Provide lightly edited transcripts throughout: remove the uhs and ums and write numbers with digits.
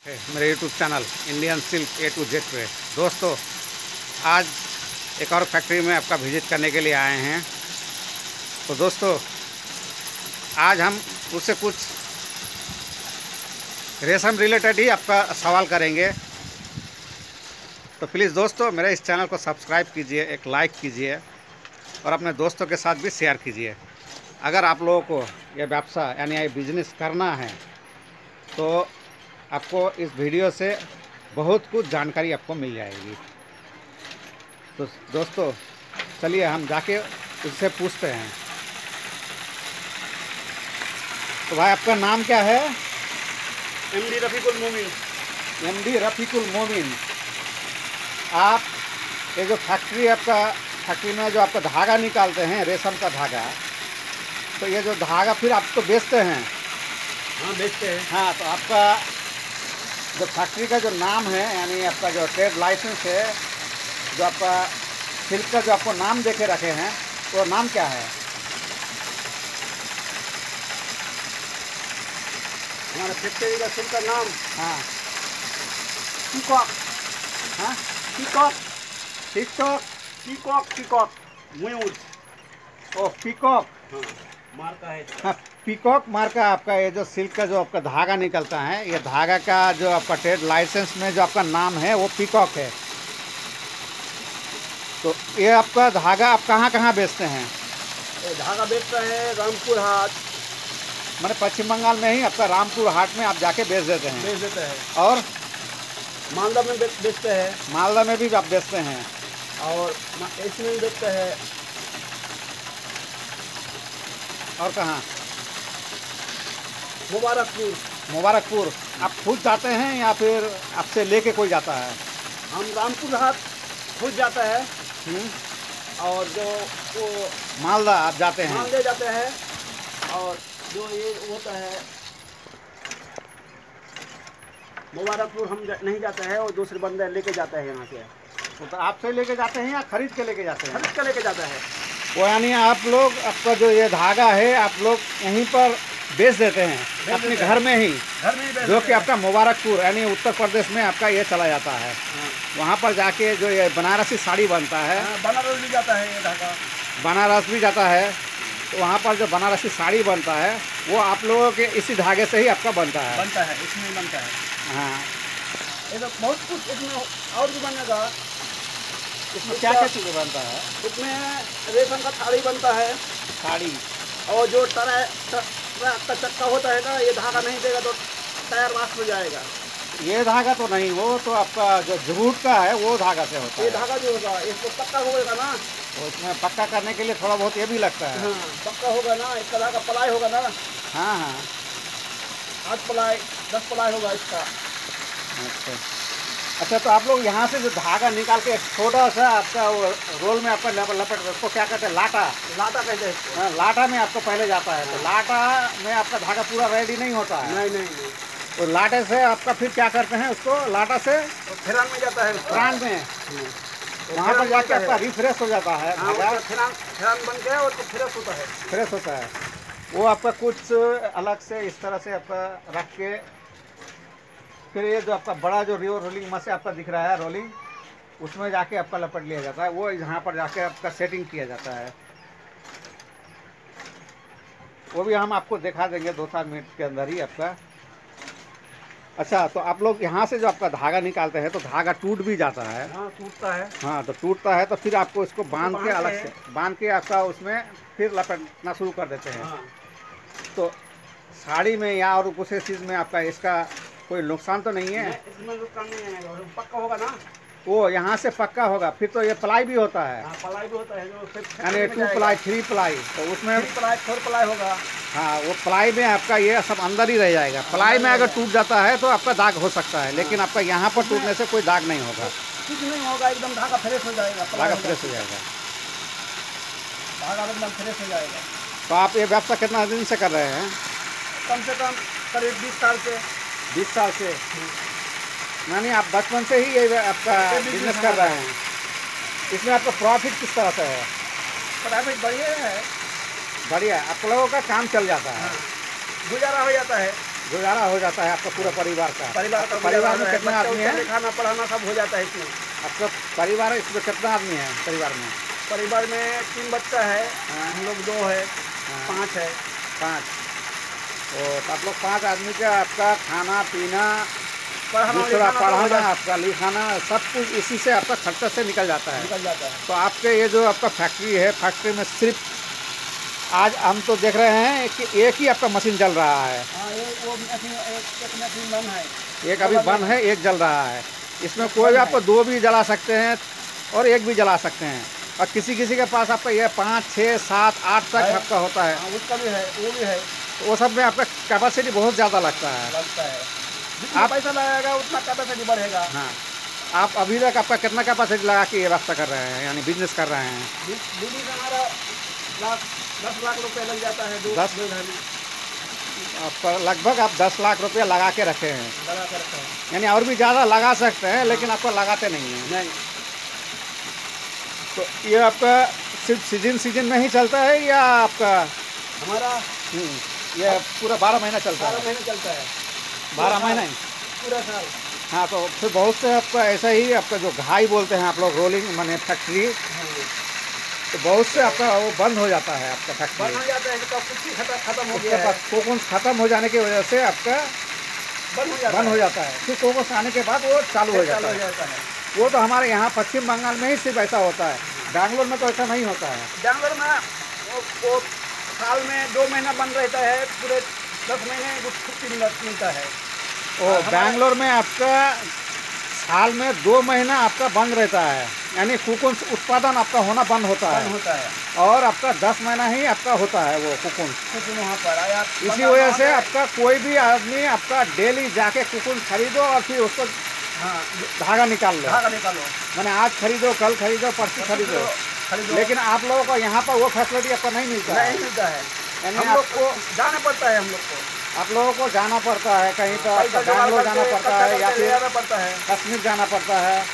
मेरे YouTube channel Indian silk A to Z पे दोस्तों आज एक और फैक्ट्री में आपका विजिट करने के लिए आए हैं। तो दोस्तों आज हम उससे कुछ रेशम रिलेटेड ही आपका सवाल करेंगे। तो प्लीज़ दोस्तों मेरे इस चैनल को सब्सक्राइब कीजिए, एक लाइक कीजिए और अपने दोस्तों के साथ भी शेयर कीजिए। अगर आप लोगों को यह व्यवसाय यानी ये बिजनेस करना है तो आपको इस वीडियो से बहुत कुछ जानकारी आपको मिल जाएगी। तो दोस्तों चलिए हम जाके उससे पूछते हैं। तो भाई आपका नाम क्या है? एमडी रफीकुल मोमिन। एमडी रफीकुल मोमिन। आप ये जो फैक्ट्री में जो आपका धागा निकालते हैं, रेशम का धागा, तो ये जो धागा फिर आप तो बेचते हैं? हाँ बेचते हैं। हाँ, तो आपका जो फैक्ट्री का जो नाम है यानी आपका जो ट्रेड लाइसेंस है, जो आपका सिल्क का जो आपको नाम देके रखे हैं, वो नाम क्या है? हमारे फैक्ट्री का सिल्क का नाम हाँ पीकॉक। हाँ पीकॉक टिकटॉक। पीकॉक पीकॉक मयूर। ओ पीकॉक। हाँ मार्का है। हाँ, पीकॉक मार्का आपका ये जो सिल्क का जो आपका धागा निकलता है, ये धागा का जो आपका ट्रेड लाइसेंस में जो आपका नाम है वो पीकॉक है। तो ये आपका धागा आप कहाँ कहाँ बेचते हैं? ये धागा बेचता है रामपुर हाट। मैंने पश्चिम बंगाल में ही आपका रामपुर हाट में आप जाके बेच देते हैं? बेच देते हैं। और मालदा में बेचते हैं। मालदा में भी आप बेचते हैं? और इसमें भी बेचते हैं। और कहाँ? मुबारकपुर। मुबारकपुर। आप खुद जाते हैं या फिर आपसे लेके कोई जाता है? हम रामपुर हाट खुद जाता है और जो वो मालदा आप जाते हैं? माल ले जाते हैं और जो ये होता है मुबारकपुर हम नहीं जाते हैं और दूसरे बंदे लेके जाते हैं यहाँ से। तो आपसे लेके जाते हैं या खरीद के लेके जाते हैं? खरीद के लेके जाता है वो यानी आप लोग आपका जो ये धागा है आप लोग यहीं पर बेच देते हैं अपने घर में ही? जो कि आपका मुबारकपुर यानी उत्तर प्रदेश में आपका ये चला जाता है। वहाँ पर जाके जो ये बनारसी साड़ी बनता है, बनारस भी जाता है ये धागा। बनारस भी जाता है, तो वहाँ पर जो बनारसी साड़ी बनता है वो आप लोगों के इसी धागे से ही आपका बनता है? इसमें बनता है। हाँ, ये तो बहुत कुछ इसमें और भी बनेगा। इसमें क्या क्या चीज़ें बनता है? इसमें रेशम का थाली बनता है। साड़ी और जो ट्रक का चक्का होता है ना, ये धागा नहीं देगा तो टायर वाश हो जाएगा। ये धागा तो नहीं, वो तो आपका जो जूट का है वो धागा से होता ये है। धागा जो होगा इसको पक्का होगा ना, तो इसमें पक्का करने के लिए थोड़ा बहुत ये भी लगता है। हाँ पक्का होगा ना, इसका धागा पलाई होगा ना। हाँ हाँ 8 पलाई 10 पलाई होगा इसका। अच्छा, तो आप लोग यहाँ से जो धागा निकाल के छोटा सा आपका वो रोल में आपका लपेट, उसको क्या कहते हैं? लाटा। लाटा कहते हैं इसको। हाँ, लाटा में आपको पहले जाता है। तो लाटा में आपका धागा पूरा रेडी नहीं होता है? नहीं। तो लाटे से आपका फिर क्या करते हैं उसको? लाटा से तो फिरान में जाता है फ्रान में, वहाँ पर जाके आपका रिफ्रेश हो जाता है धागा। फिरान बन गया और तो फ्रेश होता है। फ्रेश होता है वो आपका कुछ अलग से इस तरह से आपका रख के, फिर ये जो आपका बड़ा जो रोलिंग मशीन आपका दिख रहा है, रोलिंग, उसमें जाके आपका लपेट लिया जाता है। वो यहाँ पर जाके आपका सेटिंग किया जाता है। वो भी हम आपको दिखा देंगे 2-4 मिनट के अंदर ही आपका। अच्छा, तो आप लोग यहाँ से जो आपका धागा निकालते हैं तो धागा टूट भी जाता है? हाँ टूटता है। हाँ, तो टूटता है तो फिर आपको इसको बांध के अलग से बांध के आपका उसमें फिर लपेटना शुरू कर देते हैं। हाँ। तो साड़ी में या और किसी चीज़ में आपका इसका कोई नुकसान तो नहीं है? इसमें नुकसान नहीं है, पक्का होगा ना। वो यहाँ से पक्का होगा, फिर तो ये प्लाई भी होता है? हाँ पलाई भी होता है जो यानी 2 प्लाई 3 प्लाई, तो उसमें 3 प्लाई 4 प्लाई होगा। हाँ, वो प्लाई में आपका ये सब अंदर ही रह जाएगा। प्लाई में अगर टूट जाता है तो आपका दाग हो सकता है, लेकिन आपका यहाँ पर टूटने से कोई दाग नहीं होगा। कुछ नहीं होगा, एकदम धागा फ्रेश हो जाएगा। धागा फ्रेश हो जाएगा। धागा एकदम फ्रेश हो जाएगा। तो आप ये व्यवसाय कितना दिन से कर रहे हैं? कम से कम करीब 20 साल से। 20 साल से? यानी आप बचपन से ही ये आपका बिजनेस कर रहे हैं। इसमें आपका प्रॉफिट किस तरह से है? प्रॉफिट बढ़िया है। बढ़िया, आप लोगों का काम चल जाता है? गुजारा हो जाता है। गुजारा हो जाता है आपका पूरा परिवार का। परिवार में कितने आदमी हैं? खाना पढ़ाना सब हो जाता है इसमें। आपका परिवार इसमें कितना आदमी है परिवार में? परिवार में 3 बच्चा है, हम लोग 2 है, 5 है। 5। तो आप लोग 5 आदमी का आपका खाना पीना, दूसरा पढ़ाना, आपका लिखाना, सब कुछ इसी से आपका खर्चा से निकल जाता है। तो आपके ये जो आपका फैक्ट्री है, फैक्ट्री में सिर्फ आज हम तो देख रहे हैं कि एक ही आपका मशीन चल रहा है। एक अभी बंद है, एक जल रहा है। इसमें कोई भी आपको 2 भी जला सकते हैं और 1 भी जला सकते हैं। और किसी किसी के पास आपका ये 5, 6, 7, 8 तक आपका होता है। उसका भी है, वो भी है। वो सब में आपका कैपेसिटी बहुत ज़्यादा लगता है। जितना पैसा लगाएगा उतना कैपेसिटी बढ़ेगा। हाँ, आप अभी तक आपका कितना कैपेसिटी लगा के ये रास्ता कर रहे हैं, यानी बिजनेस कर रहे हैं? बिजनेस हमारा 10 लाख रुपए लग जाता है। 10 आपका लगभग आप 10 लाख रुपया लगा के रखे हैं। यानी और भी ज़्यादा लगा सकते हैं, लेकिन आपको लगाते नहीं हैं। नहीं। तो ये आपका सिर्फ सीजन में ही चलता है या आपका हमारा ये पूरा 12 महीना चलता है? 12 महीने चलता है। 12 महीना ही पूरा साल। हाँ, तो फिर बहुत से आपका ऐसा ही आपका जो घाई बोलते हैं आप लोग, रोलिंग माने फैक्ट्री, तो बहुत से आपका वो बंद हो जाता है। आपका फैक्ट्री बंद हो जाता है, तो कुछ खत्म हो गया है। कोकोन्स खत्म हो जाने की वजह से आपका बंद हो जाता है। फिर कोकोन्स आने के बाद वो चालू हो जाता है। वो तो हमारे यहाँ पश्चिम बंगाल में ही सिर्फ ऐसा होता है, बैंगलोर में तो ऐसा नहीं होता है। बैंगलोर में वो साल में 2 महीना बंद रहता है, पूरे 10 महीने कुछ छुट्टी मिलता है। और बैंगलोर में आपका साल में 2 महीना आपका बंद रहता है, यानी कोकोन्स उत्पादन आपका होना बंद होता है। और आपका 10 महीना ही आपका होता है वो कोकोन्स वहाँ पर आया। इसी वजह से आपका कोई भी आदमी आपका डेली जाके कोकोन्स खरीदो और फिर उसको धागा निकालो। मैंने आज खरीदो, कल खरीदो, परसों खरीदो। लेकिन आप लोगों को यहाँ पर वो फैसिलिटी आपको नहीं मिलता है। यानी हम लोग को जाना पड़ता है। आप लोगों को जाना पड़ता है कहीं पर, आपका बैंगलोर जाना पड़ता है या फिर कश्मीर जाना पड़ता है।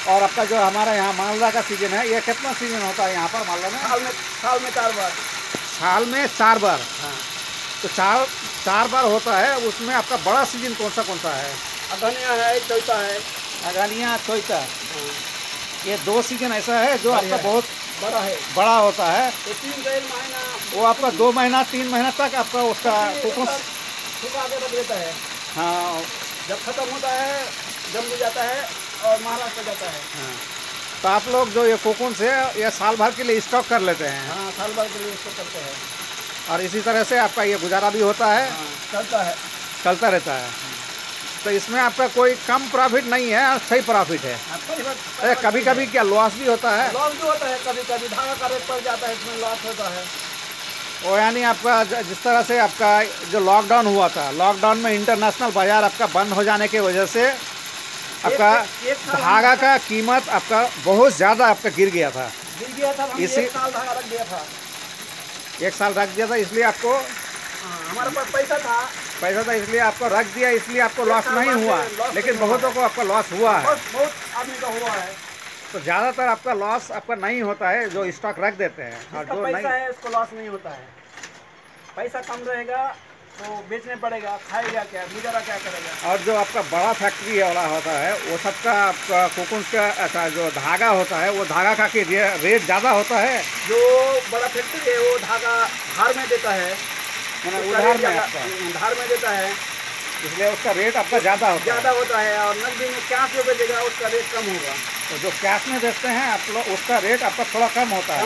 और आपका जो हमारा यहाँ मालदा का सीजन है, ये कितना सीजन होता है यहाँ पर मालदा में? साल में 4 बार। साल में 4 बार। हाँ। तो 4 बार होता है। उसमें आपका बड़ा सीजन कौन सा है? अगनिया है, चौथा है। अगनिया, चौथा, ये 2 सीजन ऐसा है जो आपका बहुत बड़ा होता है। तो 3 महीना वो आपका 2 महीना 3 महीना तक आपका उसका कोकोन्स सुखा के रख देता है। हाँ, जब खत्म होता है जम्मू जाता है और महाराष्ट्र जाता है। हाँ, तो आप लोग जो ये कोकोन्स है ये साल भर के लिए स्टॉक कर लेते हैं? हाँ, साल भर के लिए स्टॉक करते हैं। और इसी तरह से आपका ये गुजारा भी होता है। चलता रहता है। तो इसमें आपका कोई कम प्रॉफिट नहीं है, सही प्रॉफिट है। कभी कभी क्या लॉस भी होता है? लॉस भी होता है, कभी कभी धागा का रेट पड़ जाता है, इसमें लॉस होता है। वो यानी आपका जिस तरह से आपका जो लॉकडाउन हुआ था, लॉकडाउन में इंटरनेशनल बाज़ार आपका बंद हो जाने की वजह से आपका धागा का कीमत आपका बहुत ज़्यादा आपका गिर गया था। इसी 1 साल धागा रख दिया था। 1 साल रख दिया था, इसलिए आपको हमारे पास पैसा था इसलिए आपको रख दिया, इसलिए आपको लॉस नहीं हुआ। लेकिन बहुतों को आपका लॉस हुआ है। बहुत आदमी का हुआ है। तो ज़्यादातर आपका लॉस आपका नहीं होता है जो स्टॉक रख देते हैं। और जो पैसा है उसको लॉस नहीं होता है। पैसा कम रहेगा तो बेचने पड़ेगा, खाएगा क्या, गुजारा क्या करेगा। और जो आपका बड़ा फैक्ट्री वाला होता है वो सबका आपका कोकोन्स का ऐसा जो धागा होता है, वो धागा का कि रेट ज़्यादा होता है। जो बड़ा फैक्ट्री है वो धागा धार में देता है, उधार में देता है, इसलिए उसका रेट आपका ज़्यादा होता है। और नकदी में कैश में बेचेगा उसका रेट कम होगा। तो जो कैश में बेचते हैं आप लोग, उसका रेट आपका थोड़ा कम होता है।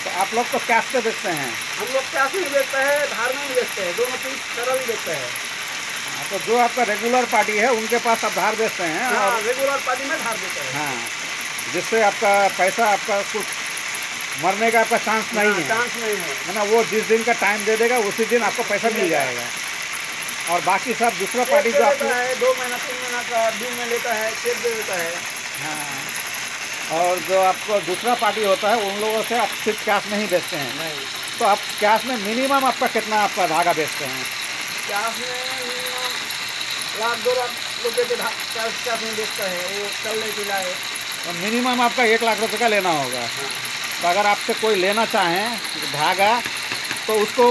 तो आप लोग तो कैश पे बेचते हैं? हम लोग कैश में बेचते हैं, धार में भी बेचते हैं, दोनों चीज तरह भी बेचते हैं। तो जो आपका रेगुलर पार्टी है उनके पास आप धार बेचते हैं? हाँ, रेगुलर पार्टी में धार देते हैं। हाँ, जिससे आपका पैसा आपका कुछ मरने का आपका चांस नहीं है ना। वो जिस दिन का टाइम दे देगा उसी दिन आपको पैसा मिल जाएगा। और बाकी सब दूसरा पार्टी जो आपको 2 महीना 3 महीना का दिन में लेता है, चेक दे देता है। हाँ, और जो आपको दूसरा पार्टी होता है उन लोगों से आप सिर्फ कैश में ही बेचते हैं? नहीं। तो आप कैश में मिनिमम आपका कितना आपका धागा बेचते हैं? कैश में मिनिमम 1-2 लाख रुपये के कैश में बेचता है, वो चलने के लाए। तो मिनिमम आपका 1 लाख रुपये का लेना होगा। तो अगर आपसे कोई लेना चाहें धागा तो उसको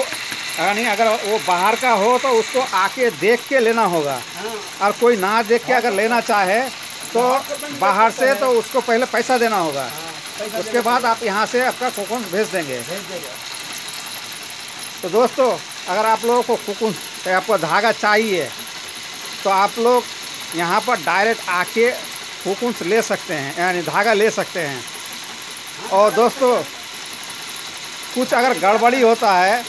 नहीं, अगर वो बाहर का हो तो उसको आके देख के लेना होगा। हाँ, और कोई ना देख के अगर लेना चाहे तो बाहर से तो उसको पहले पैसा देना होगा। हाँ, पैसा उसके देना बाद आप यहाँ से आपका कोकून भेज देंगे। भेज देगा। तो दोस्तों, अगर आप लोगों को कोकून आपको धागा चाहिए तो आप लोग यहाँ पर डायरेक्ट आके कोकून ले सकते हैं, यानी धागा ले सकते हैं। और दोस्तों, कुछ अगर गड़बड़ी होता है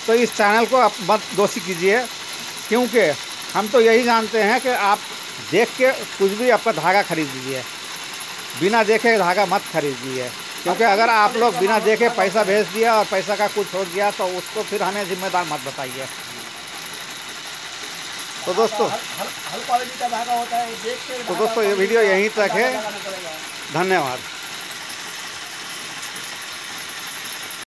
तो इस चैनल को आप मत दोषी कीजिए, क्योंकि हम तो यही जानते हैं कि आप देख के कुछ भी आपका धागा खरीदिए, बिना देखे धागा मत खरीदिए। क्योंकि अगर आप लोग बिना देखे पैसा भेज दिया और पैसा का कुछ हो गया तो उसको फिर हमें जिम्मेदार मत बताइए। तो दोस्तों, हर क्वालिटी का धागा होता है, देख के ये वीडियो यहीं तक है। लगाना पड़ेगा। धन्यवाद।